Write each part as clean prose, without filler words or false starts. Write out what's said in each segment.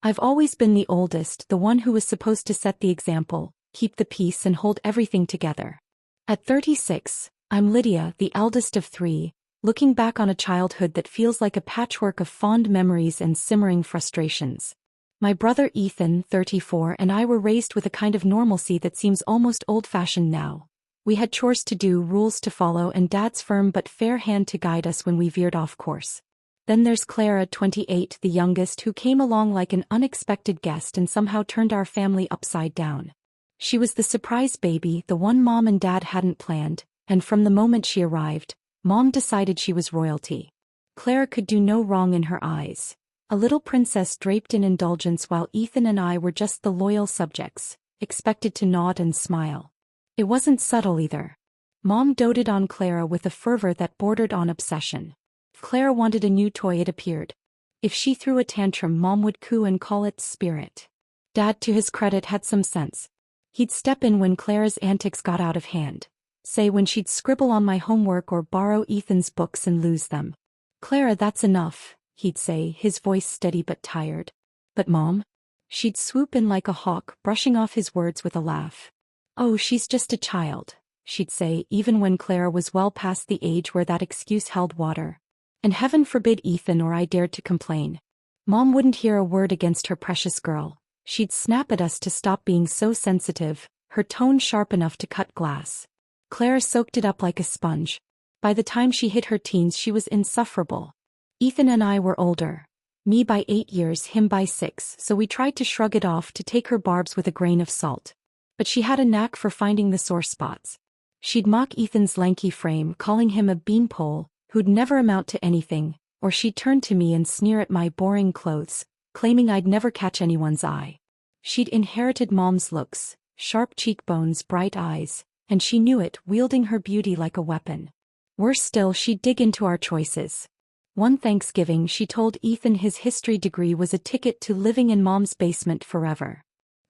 I've always been the oldest, the one who was supposed to set the example, keep the peace and hold everything together. At 36, I'm Lydia, the eldest of three, looking back on a childhood that feels like a patchwork of fond memories and simmering frustrations. My brother Ethan, 34, and I were raised with a kind of normalcy that seems almost old-fashioned now. We had chores to do, rules to follow, and Dad's firm but fair hand to guide us when we veered off course. Then there's Clara, 28, the youngest, who came along like an unexpected guest and somehow turned our family upside down. She was the surprise baby, the one Mom and Dad hadn't planned, and from the moment she arrived, Mom decided she was royalty. Clara could do no wrong in her eyes. A little princess draped in indulgence, while Ethan and I were just the loyal subjects, expected to nod and smile. It wasn't subtle either. Mom doted on Clara with a fervor that bordered on obsession. If Clara wanted a new toy, it appeared. If she threw a tantrum, Mom would coo and call it spirit. Dad, to his credit, had some sense. He'd step in when Clara's antics got out of hand. Say when she'd scribble on my homework or borrow Ethan's books and lose them. "Clara, that's enough," he'd say, his voice steady but tired. "But Mom?" She'd swoop in like a hawk, brushing off his words with a laugh. "Oh, she's just a child," she'd say, even when Clara was well past the age where that excuse held water. And heaven forbid Ethan or I dared to complain. Mom wouldn't hear a word against her precious girl. She'd snap at us to stop being so sensitive, her tone sharp enough to cut glass. Clara soaked it up like a sponge. By the time she hit her teens, she was insufferable. Ethan and I were older. Me by 8 years, him by 6, so we tried to shrug it off, to take her barbs with a grain of salt. But she had a knack for finding the sore spots. She'd mock Ethan's lanky frame, calling him a beanpole who'd never amount to anything, or she'd turn to me and sneer at my boring clothes, claiming I'd never catch anyone's eye. She'd inherited Mom's looks, sharp cheekbones, bright eyes, and she knew it, wielding her beauty like a weapon. Worse still, she'd dig into our choices. One Thanksgiving, she told Ethan his history degree was a ticket to living in Mom's basement forever.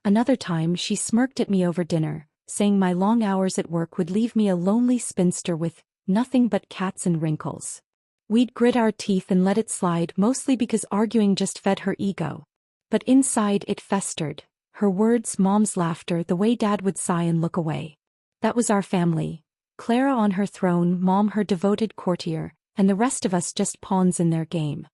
Another time, she smirked at me over dinner, saying my long hours at work would leave me a lonely spinster with nothing but cats and wrinkles. We'd grit our teeth and let it slide, mostly because arguing just fed her ego. But inside it festered. Her words, Mom's laughter, the way Dad would sigh and look away. That was our family. Clara on her throne, Mom her devoted courtier, and the rest of us just pawns in their game.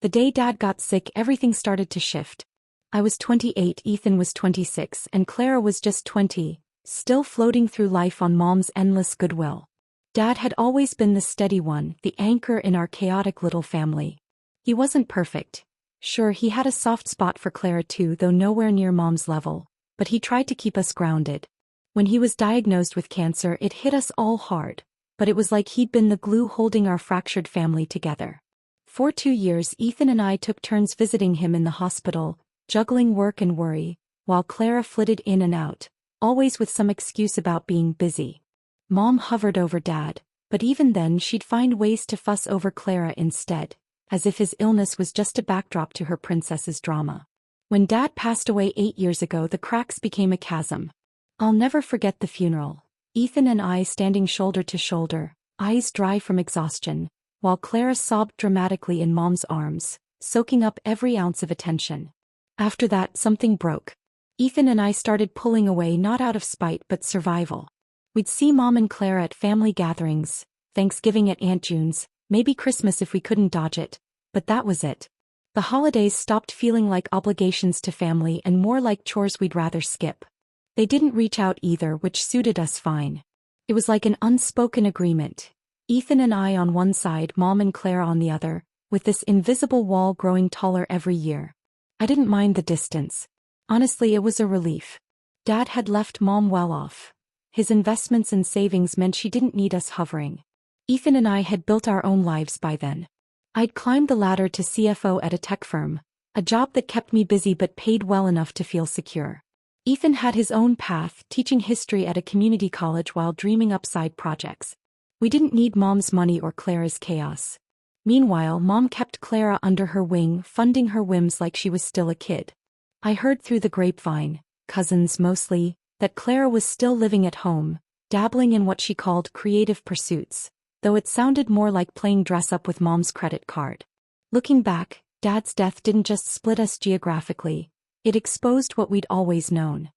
The day Dad got sick, everything started to shift. I was 28, Ethan was 26, and Clara was just 20, still floating through life on Mom's endless goodwill. Dad had always been the steady one, the anchor in our chaotic little family. He wasn't perfect. Sure, he had a soft spot for Clara too, though nowhere near Mom's level, but he tried to keep us grounded. When he was diagnosed with cancer, it hit us all hard, but it was like he'd been the glue holding our fractured family together. For 2 years, Ethan and I took turns visiting him in the hospital, juggling work and worry, while Clara flitted in and out, always with some excuse about being busy. Mom hovered over Dad, but even then she'd find ways to fuss over Clara instead, as if his illness was just a backdrop to her princess's drama. When Dad passed away 8 years ago, the cracks became a chasm. I'll never forget the funeral. Ethan and I standing shoulder to shoulder, eyes dry from exhaustion, while Clara sobbed dramatically in Mom's arms, soaking up every ounce of attention. After that, something broke. Ethan and I started pulling away, not out of spite but survival. We'd see Mom and Clara at family gatherings, Thanksgiving at Aunt June's, maybe Christmas if we couldn't dodge it, but that was it. The holidays stopped feeling like obligations to family and more like chores we'd rather skip. They didn't reach out either, which suited us fine. It was like an unspoken agreement. Ethan and I on one side, Mom and Clara on the other, with this invisible wall growing taller every year. I didn't mind the distance. Honestly, it was a relief. Dad had left Mom well off. His investments and savings meant she didn't need us hovering. Ethan and I had built our own lives by then. I'd climbed the ladder to CFO at a tech firm, a job that kept me busy but paid well enough to feel secure. Ethan had his own path, teaching history at a community college while dreaming up side projects. We didn't need Mom's money or Clara's chaos. Meanwhile, Mom kept Clara under her wing, funding her whims like she was still a kid. I heard through the grapevine, cousins mostly, that Clara was still living at home, dabbling in what she called creative pursuits, though it sounded more like playing dress-up with Mom's credit card. Looking back, Dad's death didn't just split us geographically, it exposed what we'd always known.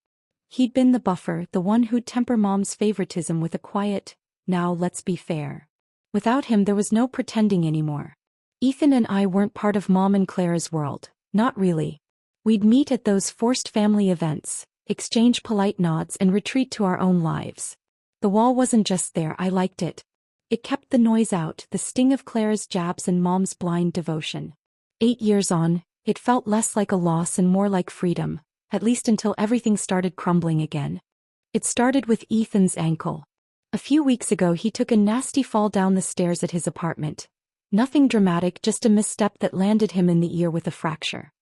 He'd been the buffer, the one who'd temper Mom's favoritism with a quiet, "Now let's be fair." Without him there was no pretending anymore. Ethan and I weren't part of Mom and Clara's world, not really. We'd meet at those forced family events, exchange polite nods and retreat to our own lives. The wall wasn't just there, I liked it. It kept the noise out, the sting of Clara's jabs and Mom's blind devotion. 8 years on, it felt less like a loss and more like freedom, at least until everything started crumbling again. It started with Ethan's ankle. A few weeks ago he took a nasty fall down the stairs at his apartment. Nothing dramatic, just a misstep that landed him in the ear with a fracture.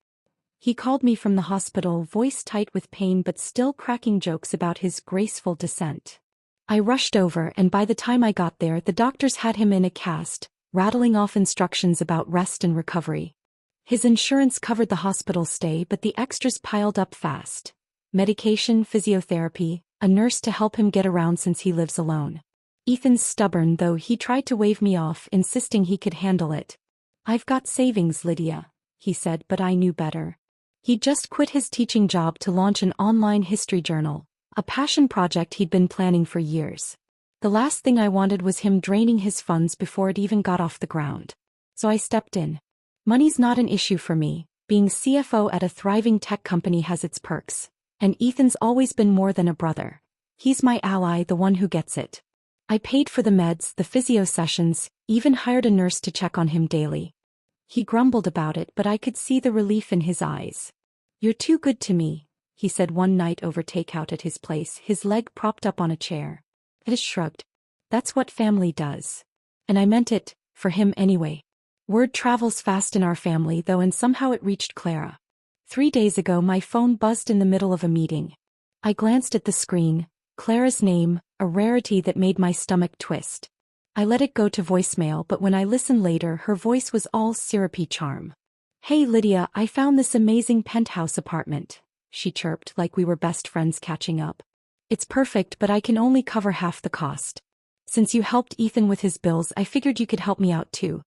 He called me from the hospital, voice tight with pain but still cracking jokes about his graceful descent. I rushed over, and by the time I got there the doctors had him in a cast, rattling off instructions about rest and recovery. His insurance covered the hospital stay, but the extras piled up fast. Medication, physiotherapy, a nurse to help him get around since he lives alone. Ethan's stubborn though, he tried to wave me off, insisting he could handle it. "I've got savings, Lydia," he said, but I knew better. He'd just quit his teaching job to launch an online history journal, a passion project he'd been planning for years. The last thing I wanted was him draining his funds before it even got off the ground. So I stepped in. Money's not an issue for me. Being CFO at a thriving tech company has its perks. And Ethan's always been more than a brother. He's my ally, the one who gets it. I paid for the meds, the physio sessions, even hired a nurse to check on him daily. He grumbled about it, but I could see the relief in his eyes. "You're too good to me," he said one night over takeout at his place, his leg propped up on a chair. I just shrugged. That's what family does. And I meant it, for him anyway. Word travels fast in our family though, and somehow it reached Clara. 3 days ago my phone buzzed in the middle of a meeting. I glanced at the screen, Clara's name, a rarity that made my stomach twist. I let it go to voicemail, but when I listened later her voice was all syrupy charm. "Hey Lydia, I found this amazing penthouse apartment," she chirped like we were best friends catching up. "It's perfect, but I can only cover half the cost. Since you helped Ethan with his bills, I figured you could help me out too.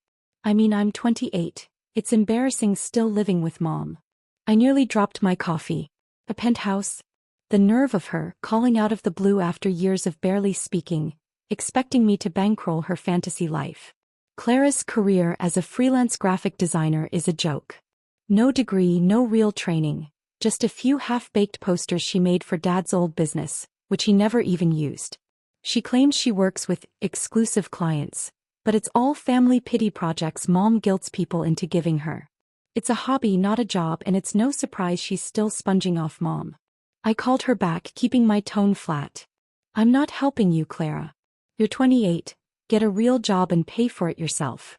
I mean, I'm 28. It's embarrassing still living with Mom." I nearly dropped my coffee. A penthouse? The nerve of her, calling out of the blue after years of barely speaking, expecting me to bankroll her fantasy life. Clara's career as a freelance graphic designer is a joke. No degree, no real training, just a few half-baked posters she made for Dad's old business, which he never even used. She claims she works with exclusive clients, but it's all family pity projects Mom guilts people into giving her. It's a hobby, not a job, and it's no surprise she's still sponging off Mom. I called her back, keeping my tone flat. "I'm not helping you, Clara. You're 28, get a real job and pay for it yourself."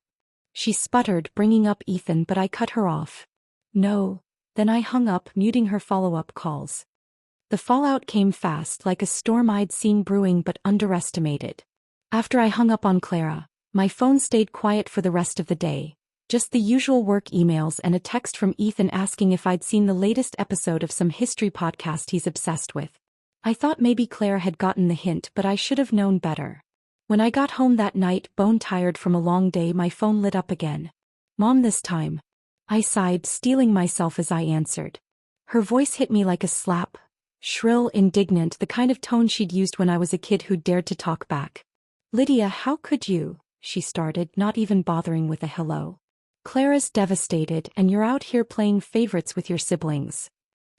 She sputtered, bringing up Ethan, but I cut her off. "No." Then I hung up, muting her follow-up calls. The fallout came fast, like a storm I'd seen brewing but underestimated. After I hung up on Clara, my phone stayed quiet for the rest of the day. Just the usual work emails and a text from Ethan asking if I'd seen the latest episode of some history podcast he's obsessed with. I thought maybe Clara had gotten the hint, but I should have known better. When I got home that night, bone-tired from a long day, my phone lit up again. "Mom this time." I sighed, steeling myself as I answered. Her voice hit me like a slap. Shrill, indignant, the kind of tone she'd used when I was a kid who dared to talk back. "Lydia, how could you?" she started, not even bothering with a hello. "Clara's devastated, and you're out here playing favorites with your siblings."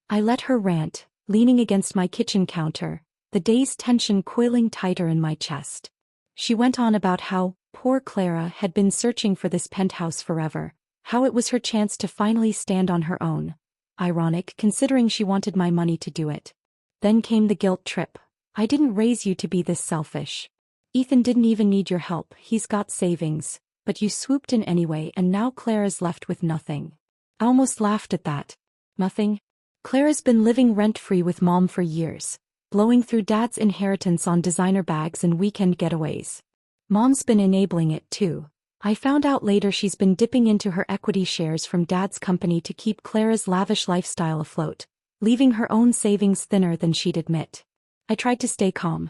I let her rant, leaning against my kitchen counter, the day's tension coiling tighter in my chest. She went on about how poor Clara had been searching for this penthouse forever, how it was her chance to finally stand on her own. Ironic, considering she wanted my money to do it. Then came the guilt trip. "I didn't raise you to be this selfish. Ethan didn't even need your help, he's got savings. But you swooped in anyway, and now Clara's left with nothing." I almost laughed at that. Nothing? Clara's been living rent-free with Mom for years, blowing through Dad's inheritance on designer bags and weekend getaways. Mom's been enabling it too. I found out later she's been dipping into her equity shares from Dad's company to keep Clara's lavish lifestyle afloat, leaving her own savings thinner than she'd admit. I tried to stay calm.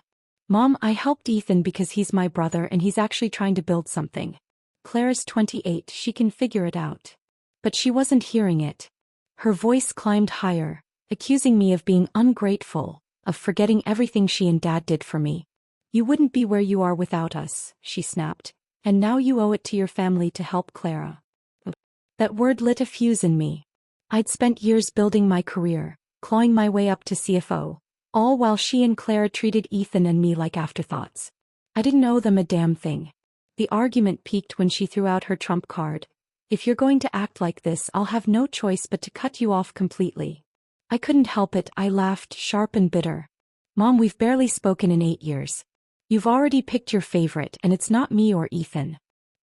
"Mom, I helped Ethan because he's my brother and he's actually trying to build something. Clara's 28, she can figure it out." But she wasn't hearing it. Her voice climbed higher, accusing me of being ungrateful, of forgetting everything she and Dad did for me. You wouldn't be where you are without us, she snapped, and now you owe it to your family to help Clara. That word lit a fuse in me. I'd spent years building my career, clawing my way up to CFO, all while she and Clara treated Ethan and me like afterthoughts. I didn't owe them a damn thing. The argument peaked when she threw out her trump card. If you're going to act like this, I'll have no choice but to cut you off completely. I couldn't help it, I laughed, sharp and bitter. Mom, we've barely spoken in 8 years. You've already picked your favorite and it's not me or Ethan.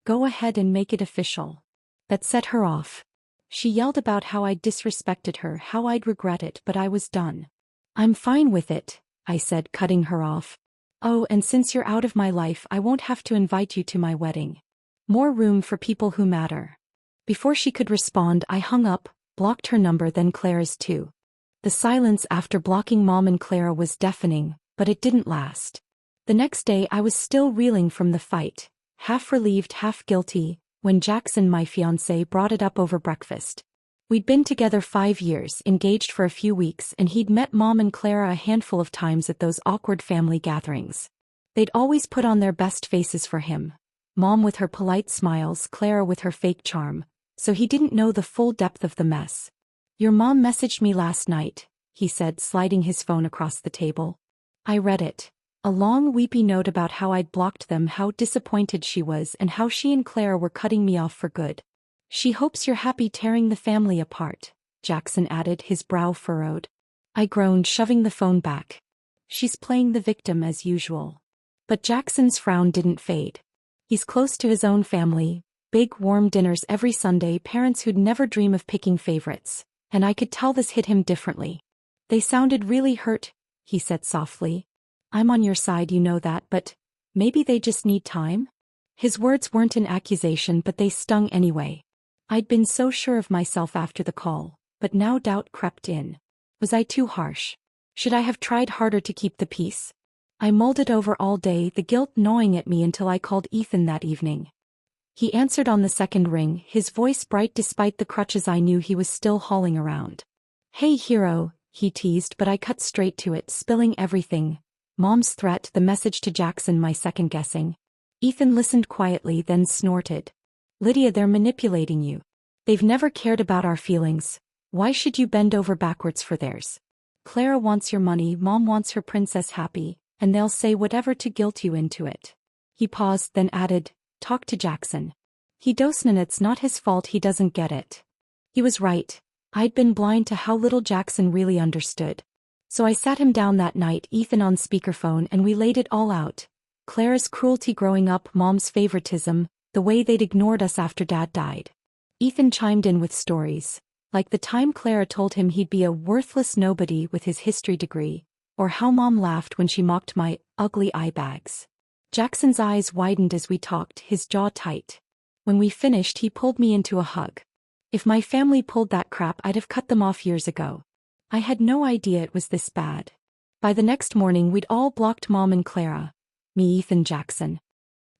Go ahead and make it official. That set her off. She yelled about how I'd disrespected her, how I'd regret it, but I was done. I'm fine with it, I said, cutting her off. Oh, and since you're out of my life, I won't have to invite you to my wedding. More room for people who matter. Before she could respond, I hung up, blocked her number, then Clara's too. The silence after blocking Mom and Clara was deafening, but it didn't last. The next day I was still reeling from the fight, half relieved, half guilty, when Jackson, my fiancé, brought it up over breakfast. We'd been together 5 years, engaged for a few weeks, and he'd met Mom and Clara a handful of times at those awkward family gatherings. They'd always put on their best faces for him. Mom with her polite smiles, Clara with her fake charm, so he didn't know the full depth of the mess. Your mom messaged me last night, he said, sliding his phone across the table. I read it. A long, weepy note about how I'd blocked them, how disappointed she was, and how she and Clara were cutting me off for good. She hopes you're happy tearing the family apart, Jackson added, his brow furrowed. I groaned, shoving the phone back. She's playing the victim as usual. But Jackson's frown didn't fade. He's close to his own family, big warm dinners every Sunday, parents who'd never dream of picking favorites, and I could tell this hit him differently. They sounded really hurt, he said softly. I'm on your side, you know that, but maybe they just need time? His words weren't an accusation, but they stung anyway. I'd been so sure of myself after the call, but now doubt crept in. Was I too harsh? Should I have tried harder to keep the peace? I mulled it over all day, the guilt gnawing at me, until I called Ethan that evening. He answered on the second ring, his voice bright despite the crutches I knew he was still hauling around. Hey hero, he teased, but I cut straight to it, spilling everything. Mom's threat, the message to Jackson, my second guessing. Ethan listened quietly, then snorted. Lydia, they're manipulating you. They've never cared about our feelings. Why should you bend over backwards for theirs? Clara wants your money, Mom wants her princess happy, and they'll say whatever to guilt you into it. He paused, then added, talk to Jackson. He doesn't, it's not his fault he doesn't get it. He was right. I'd been blind to how little Jackson really understood. So I sat him down that night, Ethan on speakerphone, and we laid it all out. Clara's cruelty growing up, Mom's favoritism, the way they'd ignored us after Dad died. Ethan chimed in with stories, like the time Clara told him he'd be a worthless nobody with his history degree, or how Mom laughed when she mocked my ugly eye bags. Jackson's eyes widened as we talked, his jaw tight. When we finished, he pulled me into a hug. If my family pulled that crap, I'd have cut them off years ago. I had no idea it was this bad. By the next morning, we'd all blocked Mom and Clara. Me, Ethan, Jackson.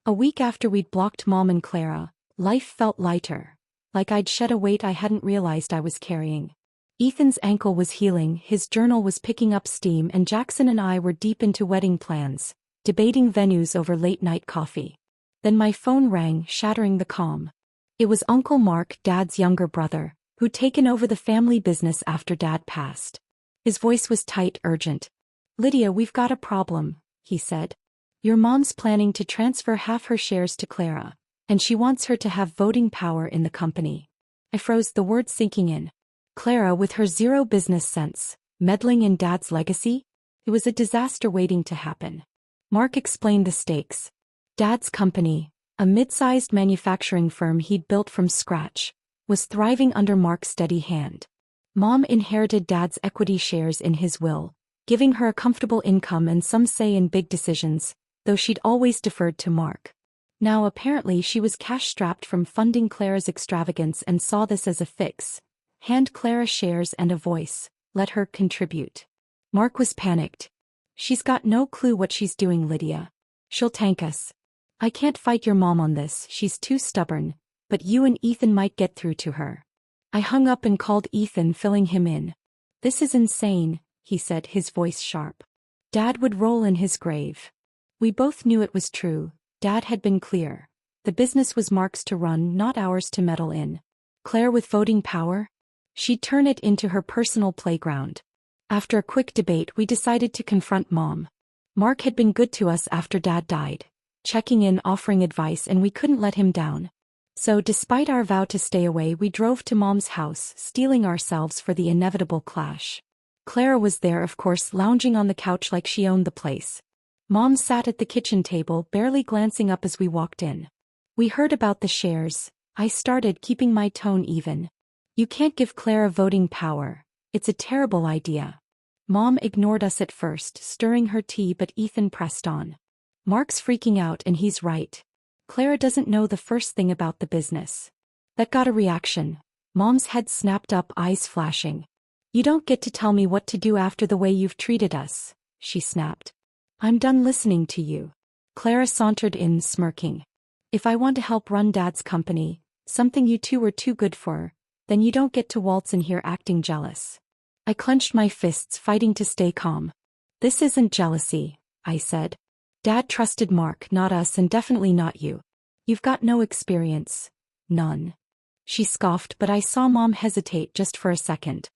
A week after we'd blocked Mom and Clara, life felt lighter. Like I'd shed a weight I hadn't realized I was carrying. Ethan's ankle was healing, his journal was picking up steam, and Jackson and I were deep into wedding plans, debating venues over late-night coffee. Then my phone rang, shattering the calm. It was Uncle Mark, Dad's younger brother, who'd taken over the family business after Dad passed. His voice was tight, urgent. Lydia, we've got a problem, he said. Your mom's planning to transfer half her shares to Clara, and she wants her to have voting power in the company. I froze, the words sinking in. Clara, with her zero business sense, meddling in Dad's legacy? It was a disaster waiting to happen. Mark explained the stakes. Dad's company, a mid-sized manufacturing firm he'd built from scratch, was thriving under Mark's steady hand. Mom inherited Dad's equity shares in his will, giving her a comfortable income and some say in big decisions, though she'd always deferred to Mark. Now apparently she was cash-strapped from funding Clara's extravagance and saw this as a fix. Hand Clara shares and a voice, let her contribute. Mark was panicked. She's got no clue what she's doing, Lydia. She'll tank us. I can't fight your mom on this, she's too stubborn, but you and Ethan might get through to her. I hung up and called Ethan, filling him in. "This is insane," he said, his voice sharp. Dad would roll in his grave. We both knew it was true. Dad had been clear. The business was Mark's to run, not ours to meddle in. Claire with voting power? She'd turn it into her personal playground. After a quick debate, we decided to confront Mom. Mark had been good to us after Dad died, checking in, offering advice, and we couldn't let him down. So despite our vow to stay away, we drove to Mom's house, steeling ourselves for the inevitable clash. Clara was there, of course, lounging on the couch like she owned the place. Mom sat at the kitchen table, barely glancing up as we walked in. "We heard about the shares," I started, keeping my tone even. "You can't give Clara voting power. It's a terrible idea." Mom ignored us at first, stirring her tea, but Ethan pressed on. "Mark's freaking out and he's right. Clara doesn't know the first thing about the business." That got a reaction. Mom's head snapped up, eyes flashing. "You don't get to tell me what to do after the way you've treated us," she snapped. "I'm done listening to you." Clara sauntered in, smirking. "If I want to help run Dad's company, something you two are too good for, then you don't get to waltz in here acting jealous." I clenched my fists, fighting to stay calm. "This isn't jealousy," I said. "Dad trusted Mark, not us, and definitely not you. You've got no experience." "None." She scoffed, but I saw Mom hesitate just for a second.